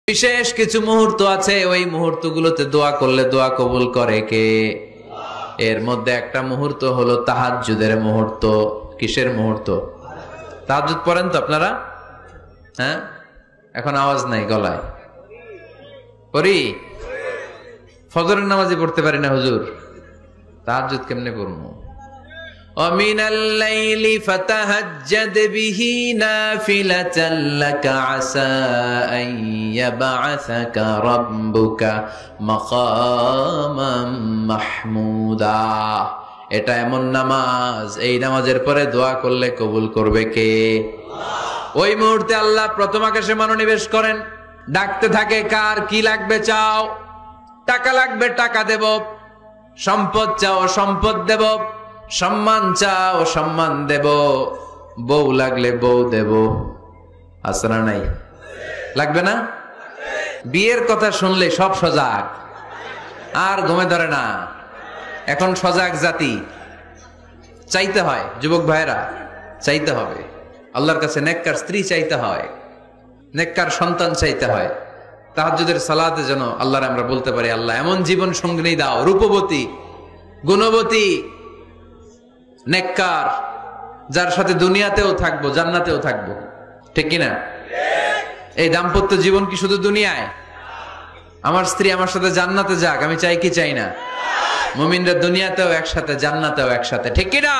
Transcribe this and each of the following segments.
বিশেষ কিছু মুহূর্ত আছে, ওই মুহূর্তগুলোতে দোয়া করলে দোয়া কবুল করে কে? এর মধ্যে একটা মুহূর্ত হলো তাহাজ্জুদের মুহূর্ত। কিসের মুহূর্ত? তাহাজ্জুদ পড়েন তো আপনারা? হ্যাঁ, এখন আওয়াজ নাই গলায়। পড়ি? ফজরের নামাজই পড়তে পারি না হুজুর, তাহাজ্জুদ কেমনে পড়বো? ومن الليل فتهجد به نافلة لك عسى أن يبعثك ربك مقاما محمودا। এটা এমন নামাজ, এই নামাজের পরে দোয়া করলে কবুল করবে কে? ওই মুহূর্তে আল্লাহ প্রথম আকাশে মনোনিবেশ করেন, ডাকতে থাকে, কার কি লাগবে চাও? টাকা লাগবে টাকা দেব, সম্পদ চাও সম্পদ দেব, সম্মান চাও সম্মান দেব, বউ লাগলে বউ দেব। আছে না নাই? লাগবে না? বিয়ের কথা শুনলে সব সজাগ, আর ঘুমে ধরে না। এখন সজাগ জাতি, চাইতে হয়। যুবক ভাইরা, চাইতে হবে আল্লাহর কাছে, নেককার স্ত্রী চাইতে হয়, নেককার সন্তান চাইতে হয়। তাহাজ্জুদের সালাতে যেন আল্লাহর আমরা বলতে পারি, আল্লাহ এমন জীবন সঙ্গিনী দাও, রূপবতী, গুণবতী, নেককার, যার সাথে দুনিয়াতেও থাকবো জান্নাতেও থাকবো। ঠিক কিনা? এই দাম্পত্য জীবন কি শুধু দুনিয়ায়? আমার স্ত্রী আমার সাথে জান্নাতে যাক, আমি চাই কি চাই না? মুমিনরা দুনিয়াতেও একসাথে জান্নাতেও একসাথে। ঠিক কিনা?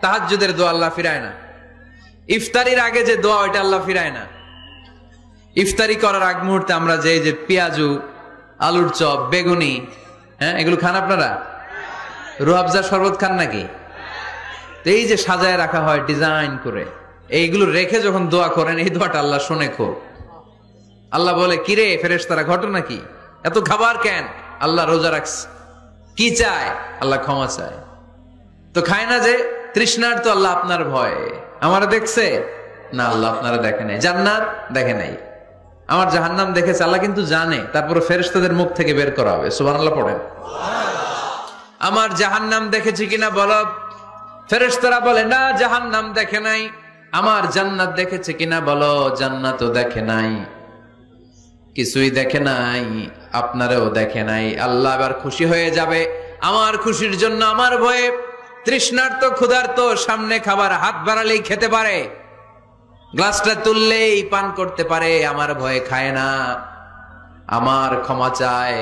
তাহাজ্জুদের দোয়া আল্লাহ ফিরায় না। ইফতারির আগে যে দোয়া, ওইটা আল্লাহ ফিরায় না। ইফতারি করার আগ মুহূর্তে আমরা যে পেঁয়াজু, আলুর চপ, বেগুনি, হ্যাঁ, এগুলো খান আপনারা? রুহাবজা শরবত খান নাকি? এই যে সাজায় রাখা হয় ডিজাইন করে, এইগুলো রেখে যখন দোয়া করেন, এই দোয়াটা আল্লাহ শোনে খুব। আল্লাহ বলে, কিরে ফেরেশতারা, ঘটনা কি? এত খাবার কেন? আল্লাহ রোজা রাখছে। কি চায়? আল্লাহ ক্ষমা চায়। তো খায় না যে তৃষ্ণার, তো আল্লাহ আপনার ভয়ে। আমারা দেখছে না? আল্লাহ আপনারা দেখে নাই। জান্নাত দেখে নাই, আমার জাহান্নাম দেখেছে আল্লাহ কিন্তু জানে। তারপরে ফেরেশতাদের মুখ থেকে বের করা হবে। সুবহানাল্লাহ পড়েন। আমার জাহান্নাম দেখেছি কিনা বলো? ফেরেশতারা বলে না, জাহান্নাম দেখে নাই। আমার জান্নাত দেখেছে কিনা বলো? জান্নাতও দেখে নাই, কিছুই দেখে নাই, আপনারও দেখে নাই। আল্লাহ এবার খুশি হয়ে যাবে। আমার খুশির জন্য, আমার ভয়ে তৃষ্ণার্ত ক্ষুধার্ত সামনে খাবার হাত বাড়ালেই খেতে পারে, গ্লাসটা তুললেই পান করতে পারে, আমার ভয়ে খায় না, আমার ক্ষমা চায়,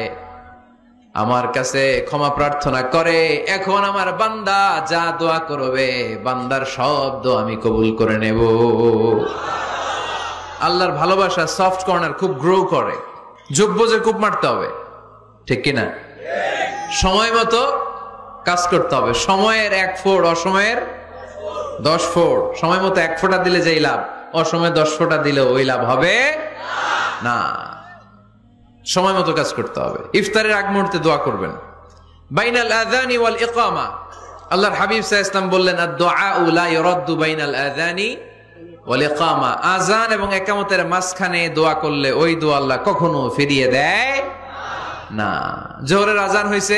আমার কাছে ক্ষমা প্রার্থনা করে। এখন আমার বান্দা যা দোয়া করবে, বান্দার সব দোয়া আমি কবুল করে নেব। আল্লাহর ভালোবাসা সফট কর্নার খুব গ্রো করে, যোগ বোঝে খুব মারতে হবে। ঠিক কিনা? সময় মতো কাজ করতে হবে। সময়ের 1 ফোঁট, অসময়ের 10 ফোঁট। সময় মতো 1 ফোঁটা দিলে যেই লাভ, অসময়ে 10 ফোঁটা দিলে ওই লাভ হবে না। সময় মতো কাজ করতে হবে। ইফতারের আগ মুহূর্তে দোয়া করবেন। বাইনাল আযানি ওয়াল ইকামা, আল্লাহর হাবিব সাল্লাল্লাহু আলাইহি ওয়াসাল্লাম বললেন, আদ-দুআউ লা ইউরাদ্দু বাইনাল আযানি ওয়াল ইকামা। আযান এবং ইকামতের মাঝখানে দোয়া করলে ওই দোয়া আল্লাহ কখনো ফিরিয়ে দেয় না। জোহরের আযান হইছে,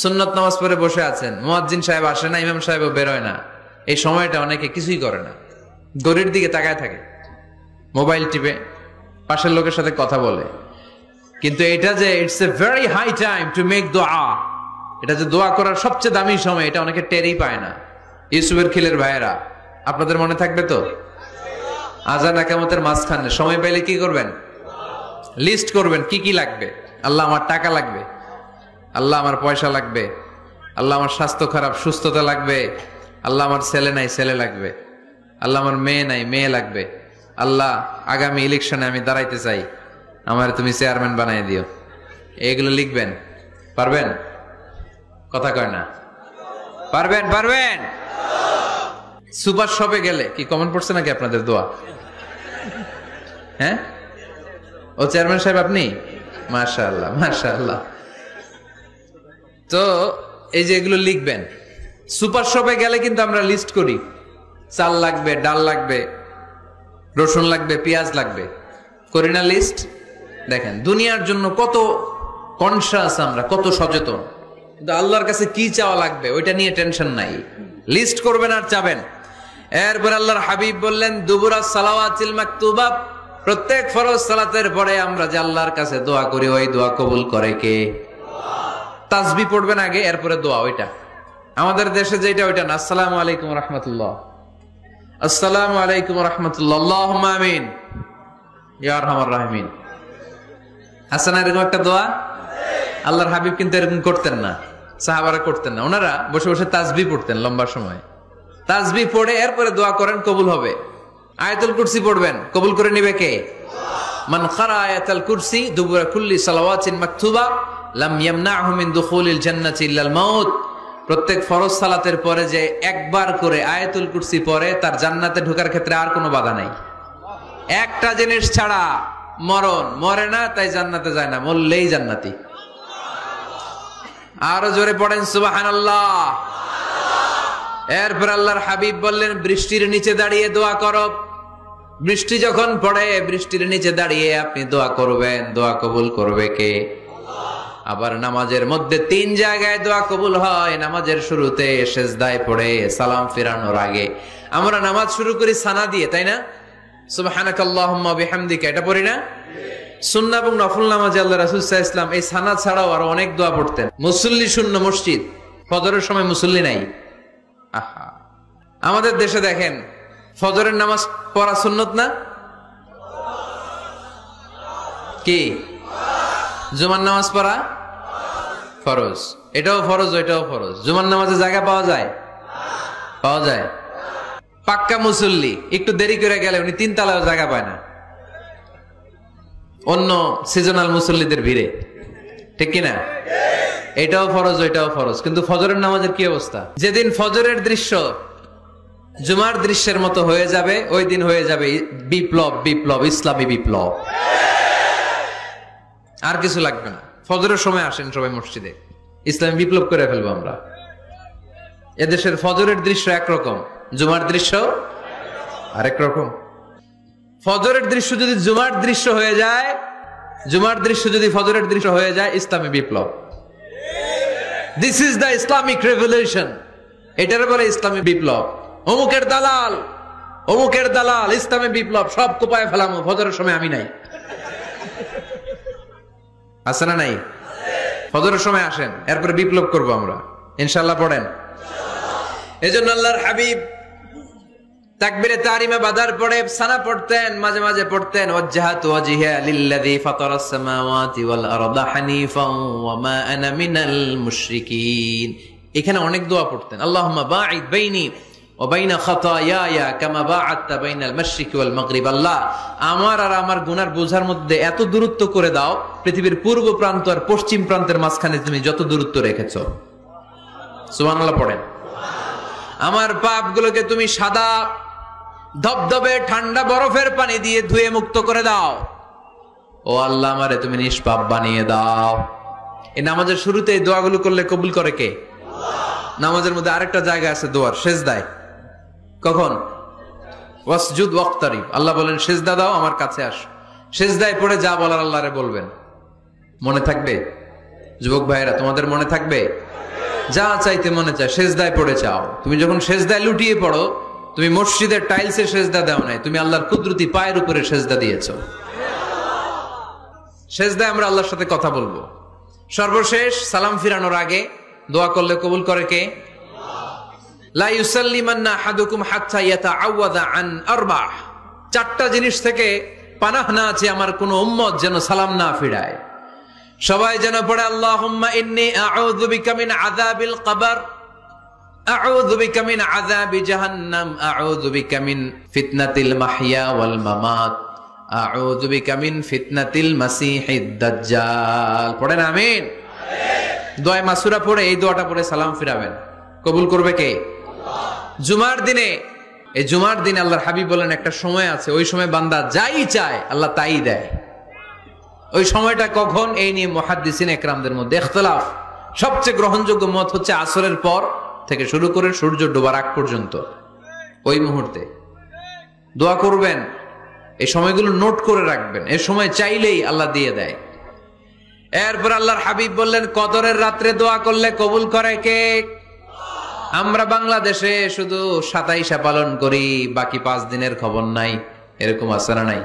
সুন্নাত নামাজ পড়ে বসে আছেন, মুয়াজ্জিন সাহেব আসে না, ইমাম সাহেবও বেরোয় না। এই সময়টা অনেকে কিছুই করে না, ঘড়ির দিকে তাকায় থাকে, মোবাইল টিপে, পাশের লোকের সাথে কথা বলে। কিন্তু এটা যে it's a very high time to make দোয়া, এটা যে দোয়া করার সবচেয়ে দামি সময়, এটা অনেকে টেরই পায় না। ইউসুফের খিলের ভাইয়েরা, আপনাদের মনে থাকবে তো? আযান ইকামতের মাঝখানে সময় পেলে কি করবেন? লিস্ট করবেন কি কি লাগবে। আল্লাহ আমার টাকা লাগবে, আল্লাহ আমার পয়সা লাগবে, আল্লাহ আমার স্বাস্থ্য খারাপ সুস্থতা লাগবে, আল্লাহ আমার ছেলে নাই ছেলে লাগবে, আল্লাহ আমার মেয়ে নাই মেয়ে লাগবে, আল্লাহ আগামী ইলেকশনে আমি দাঁড়াইতে চাই, আমার তুমি চেয়ারম্যান বানাই দিও। এগুলো লিখবেন। পারবেন? কথা কয় না। পারবেন? পারবেন? সুপার শপে গেলে কি কমেন্ট পড়ছে নাকি আপনাদের দোয়া? হ্যাঁ, ও চেয়ারম্যান সাহেব আপনি? মাশাআল্লাহ মাশাআল্লাহ। তো এই যে এগুলো লিখবেন। সুপার শপে গেলে কিন্তু আমরা লিস্ট করি, চাল লাগবে, ডাল লাগবে, রসুন লাগবে, পেঁয়াজ লাগবে, করি না লিস্ট? দেখেন দুনিয়ার জন্য কত কনসাস আমরা, কত সচেতন। কিন্তু আল্লাহর কাছে কি চাওয়া লাগবে ওইটা নিয়ে টেনশন নাই, লিস্ট করবেন আর চাবেন। এরপর আল্লাহর হাবিব বললেন, দুবুরা সালাওয়াতিল মাকতুবা প্রত্যেক ফরজ সালাতের পরে আমরা যে আল্লাহর কাছে দোয়া করি, ওই দোয়া কবুল করে কে? তাসবিহ পড়বেন আগে, এরপরে দোয়া। ওইটা আমাদের দেশে যেটা, ওইটা না। আসসালামু আলাইকুম রাহমাতুল্লাহ, আসসালামু আলাইকুম রাহমাতুল্লাহ, আল্লাহুম্মা আমিন ইয়া আরহামার রাহিমিন। আছে না এরকম একটা দোয়া? আল্লাহর হাবিব কিন্তু এরকম করতেন না, সাহাবারা করতেন না। ওনারা বসে বসে তাসবিহ পড়তেন লম্বা সময়। তাসবিহ পড়ে এরপরে দোয়া করেন, কবুল হবে। আয়াতুল কুরসি পড়বেন, কবুল করে নিবে কে? মান ক্বারা আয়াতুল কুরসি দুবুরা কুল্লি সালাওয়াতিন মাকতুবা লাম ইয়ামনাহু মিন দুখুলিল জান্নাতি ইল্লাল মাউত। প্রত্যেক ফরজ সালাতের পরে যে একবার করে আয়াতুল কুরসি পড়ে, তার জান্নাতে ঢোকার ক্ষেত্রে আর কোনো বাধা নাই। একটা জিনিস ছাড়া, মরণ। মরে না তাই জান্নাতে যায় না, মরলেই জান্নাতি। আরো জোরে পড়েন সুবহানাল্লাহ। এরপর আল্লাহর হাবিব বললেন, বৃষ্টির নিচে দাঁড়িয়ে দোয়া করো। বৃষ্টি যখন পড়ে, বৃষ্টির নিচে দাঁড়িয়ে আপনি দোয়া করবেন, দোয়া কবুল করবে কে? আবার নামাজের মধ্যে 3 জায়গায় দোয়া কবুল হয়। নামাজের শুরুতে, সেজদায় পড়ে, সালাম ফেরানোর আগে। আমরা নামাজ শুরু করি সানা দিয়ে, তাই না? সুবহানাকাল্লাহুম্মা বিহামদিকা, এটা পড়ি না? সুন্নাহ এবং নফল নামাজে আল্লাহ রাসূল সাল্লাল্লাহু আলাইহি ওয়াসাল্লাম এই সানা ছাড়াও আরো অনেক দোয়া পড়তেন। মুসল্লি শূন্য মসজিদ, ফজরের সময় মুসল্লি নাই। আহা, আমাদের দেশে দেখেন, ফজরের নামাজ পড়া সুন্নত না? কি? জুমার নামাজ পড়া ফরজ। এটাও ফরজ, ওইটাও ফরজ। জুমার নামাজে জায়গা পাওয়া যায়? পাওয়া যায়। পাক্কা মুসল্লি একটু দেরি করে গেলে উনি 3 তলায় জায়গা পায় না, অন্য সিজনাল মুসল্লিদের ভিড়ে, ঠিক কিনা? এটাও ফরজ, ওইটাও ফরজ। কিন্তু ফজরের নামাজের কি অবস্থা? যেদিন ফজরের দৃশ্য জুমার দৃশ্যের মতো হয়ে যাবে, ওই দিন হয়ে যাবে বিপ্লব, বিপ্লব, ইসলামী বিপ্লব। আর কিছু লাগবে না। ফজরের সময় আসেন সবাই মসজিদে, ইসলামী বিপ্লব করে ফেলবো আমরা। এদেশের ফজরের দৃশ্য একরকম, জুমার দৃশ্য আরেক রকম। ফজরের দৃশ্য যদি জুমার দৃশ্য হয়ে যায়, জুমার দৃশ্য যদি ফজরের দৃশ্য হয়ে যায়, ইসলামী বিপ্লব। This is the Islamic revolution. এটার বলে ইসলামী বিপ্লব। অমুকের দালাল, অমুকের দালাল, ইসলামী বিপ্লব সব কোপায় ফেলামো, ফজরের সময় আমি নাই। আছে না নাই? ফজরের সময় আসেন, এরপরে বিপ্লব করবো আমরা ইনশাআল্লাহ। পড়েন। এজন্য আল্লাহর হাবিব তাকবীরে তাহরিমা বাদার পরে সানা পড়তেন, মাঝে মাঝে পড়তেন ওয়াজ্জাহাতু ওয়াজহিয়া লিল্লাযী ফাতারাস সামাওয়াতি ওয়াল আরদা হানিফান ওয়া মা আনা মিনাল মুশরিকিন। এখানে অনেক দোয়া পড়তেন। আল্লাহুম্মা বাঈদ বাইনি ওয়া বাইনা খাতায়ায়া কামা বাআদতা বাইনাল মাশরিকি ওয়াল মাগরিব। আল্লাহ, আমার আর আমার গুনার বোঝার মধ্যে এত দূরত্ব করে দাও, পৃথিবীর পূর্ব প্রান্ত আর পশ্চিম প্রান্তের মাঝখানে তুমি যত দূরত্ব রেখেছো। সুবহানাল্লাহ পড়েন। আমার পাপগুলোকে তুমি সাদা ধবধবে ঠান্ডা বরফের পানি দিয়ে ধুয়ে মুক্ত করে দাও। ও আল্লাহ, আমারে তুমি নিষ্পাপ বানিয়ে দাও। এই নামাজের শুরুতে এই দোয়াগুলো করলে কবুল করে কে? নামাজের মধ্যে আরেকটা জায়গা আছে দোয়ার, সেজদায়। কখন? ওয়াসজুদ ওয়াক্তারিব। আল্লাহ বলেন সেজদা দাও, আমার কাছে আস। সেজদায় পড়ে যা বলার আল্লাহরে বলবেন। মনে থাকবে? যুবক ভাইয়েরা, তোমাদের মনে থাকবে? যা চাইতে মনে চায় সেজদায় পড়ে চাও। তুমি যখন সেজদায় লুটিয়ে পড়ো, তুমি মসজিদের টাইলসে সেজদা দাও নাই, তুমি আল্লাহর কুদরতি পায়ের উপরে সেজদা দিয়েছো। সেজদায় আমরা আল্লাহর সাথে কথা বলবো। সর্বশেষ সালাম ফিরানোর আগে দোয়া করলে কবুল করে কে? লা ইউসাল্লিমান্না আহাদুকুম হাত্তা ইয়াতাআওয়াযা আন আরবা'। 4টা জিনিস থেকে পানাহ না আছে আমার কোন উম্মত যেন সালাম না ফিরায়। সবাই যেন পড়ে আল্লাহুম্মা ইন্নী আউযু বিকা মিন আযাবিল কবর, আউযু বিকা মিন আযাবি জাহান্নাম, আউযু বিকা মিন ফিতনাতিল মাহইয়া ওয়াল মামাত, আউযু বিকা মিন ফিতনাতিল মাসিহিদ দাজ্জাল। পড়েন আমিন। দোয়া মাসুরা পড়ে এই দোয়াটা পড়ে সালাম ফিরাবেন। কবুল করবে কে? জুমার দিনে। এই জুমার দিনে আল্লাহর হাবিব বলেন একটা সময় আছে, ওই সময় বান্দা যাই চায় আল্লাহ তাই দেয়। ওই সময়টা কখন? এই নিয়ে মুহাদ্দিসিন একরামদের মধ্যে ইখতিলাফ। সবচেয়ে গ্রহণযোগ্য মত হচ্ছে আসরের পর থেকে শুরু করে সূর্য ডোবার আগ পর্যন্ত, ওই মুহূর্তে দোয়া করবেন। এই সময়গুলো নোট করে রাখবেন, এই সময় চাইলেই আল্লাহ দিয়ে দেয়। এরপর আল্লাহর হাবিব বললেন কদরের রাত্রে দোয়া করলে কবুল করে কে? আমরা বাংলাদেশে শুধু 27 পালন করি, বাকি 5 দিনের খবর নাই। এরকম আছে না নাই?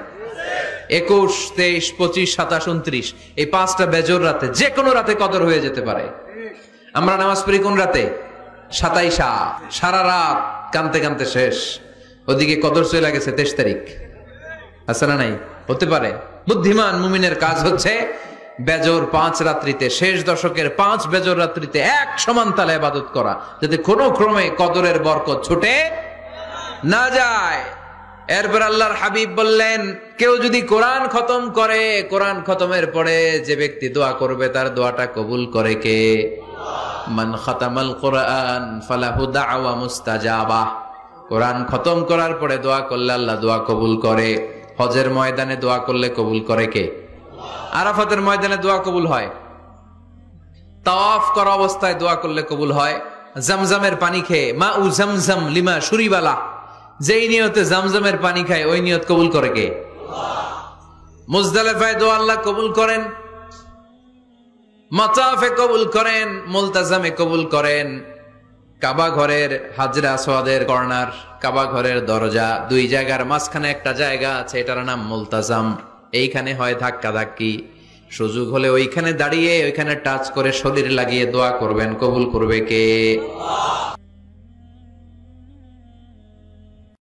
21, 23, 25, 27, 29 এই 5টা বেজোর রাতে যে কোনো রাতে কদর হয়ে যেতে পারে। আমরা নামাজ পড়ি কোন রাতে? 27, সারা রাত কানতে কানতে শেষ, ওদিকে কদর চলে গেছে 23 তারিখ। আছে না নাই? হতে পারে। বুদ্ধিমান মুমিনের কাজ হচ্ছে বেজোর 5 রাত্রিতে, শেষ দশকের 5 বেজোর রাত্রিতে এক সমান তালে ইবাদত করা, যাতে কোনো ক্রমে কদরের বরকত ছুটে না যায়। এরপর আল্লাহর হাবিব বললেন, কেউ যদি কোরআন খতম করে, কোরআন খতমের পরে যে ব্যক্তি দোয়া করবে তার দোয়াটা কবুল করে কে? মান খাতামাল কোরআন ফালাহু দাওয়া মুস্তাজাবা। কোরআন খতম করার পরে দোয়া করলে আল্লাহ দোয়া কবুল করে। হজের ময়দানে দোয়া করলে কবুল করে কে? আরাফাতের ময়দানে দোয়া কবুল হয়। তাওয়াফ করা অবস্থায় দোয়া করলে কবুল হয়। জামজামের পানি খেয়ে, মা উ জামজাম লিমা শুরিবালা, যেই নিয়তে জামজামের পানি খায় ওই নিয়ত কবুল করে কে? মুজদালিফায় দোয়া আল্লাহ কবুল করেন, মাতাফে কবুল করেন, মুলতাজামে কবুল করেন। কাবা ঘরের হাজরা আসওয়াদের কর্নার, কাবা ঘরের দরজা, 2 জায়গার মাঝখানে একটা জায়গা আছে, এটার নাম মুলতাজাম। এইখানে হয় ধাক্কা ধাক্কি, সুযোগ হলে ওইখানে দাঁড়িয়ে ওইখানে টাচ করে শরীর লাগিয়ে দোয়া করবেন, কবুল করবে কে?